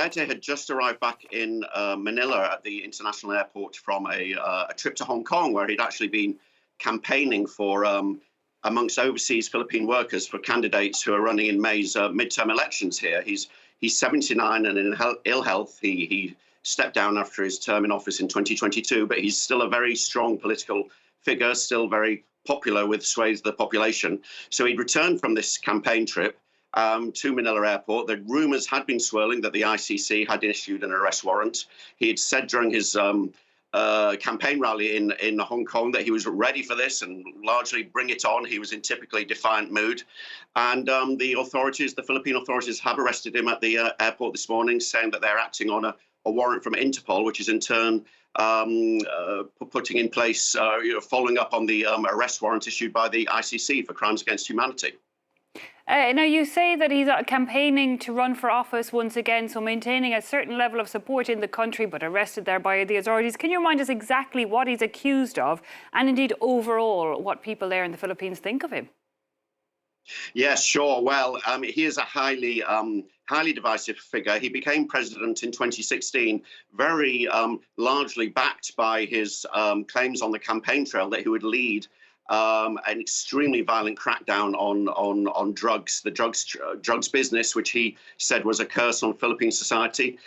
Duterte had just arrived back in Manila at the international airport from a trip to Hong Kong, where he'd actually been campaigning for, amongst overseas Philippine workers, for candidates who are running in May's midterm elections here. He's 79 and in ill health. He stepped down after his term in office in 2022, but he's still a very strong political figure, still very popular with swathes of the population. So he'd returned from this campaign trip to Manila Airport. The rumours had been swirling that the ICC had issued an arrest warrant. He had said during his campaign rally in Hong Kong that he was ready for this and largely bring it on. He was in typically defiant mood. And the Philippine authorities have arrested him at the airport this morning, saying that they're acting on a warrant from Interpol, which is in turn putting in place, following up on the arrest warrant issued by the ICC for crimes against humanity. Now, you say that he's campaigning to run for office once again, so maintaining a certain level of support in the country, but arrested there by the authorities. Can you remind us exactly what he's accused of, and indeed overall what people there in the Philippines think of him? Yes, sure. Well, he is a highly divisive figure. He became president in 2016, very largely backed by his claims on the campaign trail that he would lead an extremely violent crackdown on drugs, the drugs business, which he said was a curse on Philippine society.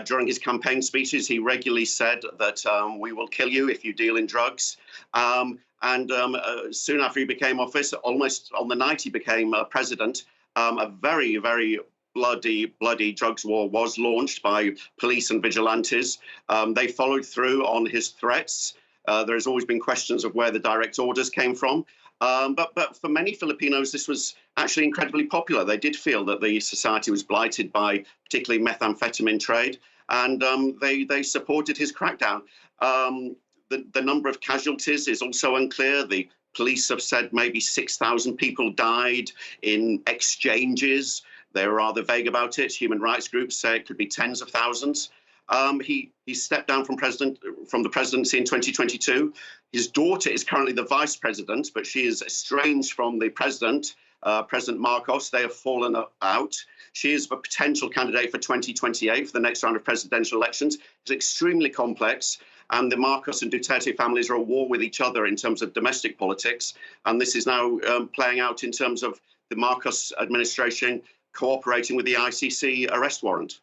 During his campaign speeches, he regularly said that we will kill you if you deal in drugs. Soon after he became office, almost on the night he became president, a very, very bloody drugs war was launched by police and vigilantes. They followed through on his threats. There has always been questions of where the direct orders came from. But for many Filipinos, this was actually incredibly popular. They did feel that the society was blighted by particularly methamphetamine trade, and they supported his crackdown. The number of casualties is also unclear. The police have said maybe 6,000 people died in exchanges. They're rather vague about it. Human rights groups say it could be tens of thousands. He stepped down from the presidency in 2022. His daughter is currently the vice president, but she is estranged from the president, President Marcos. They have fallen out. She is a potential candidate for 2028, for the next round of presidential elections. It's extremely complex, and the Marcos and Duterte families are at war with each other in terms of domestic politics. And this is now playing out in terms of the Marcos administration cooperating with the ICC arrest warrant.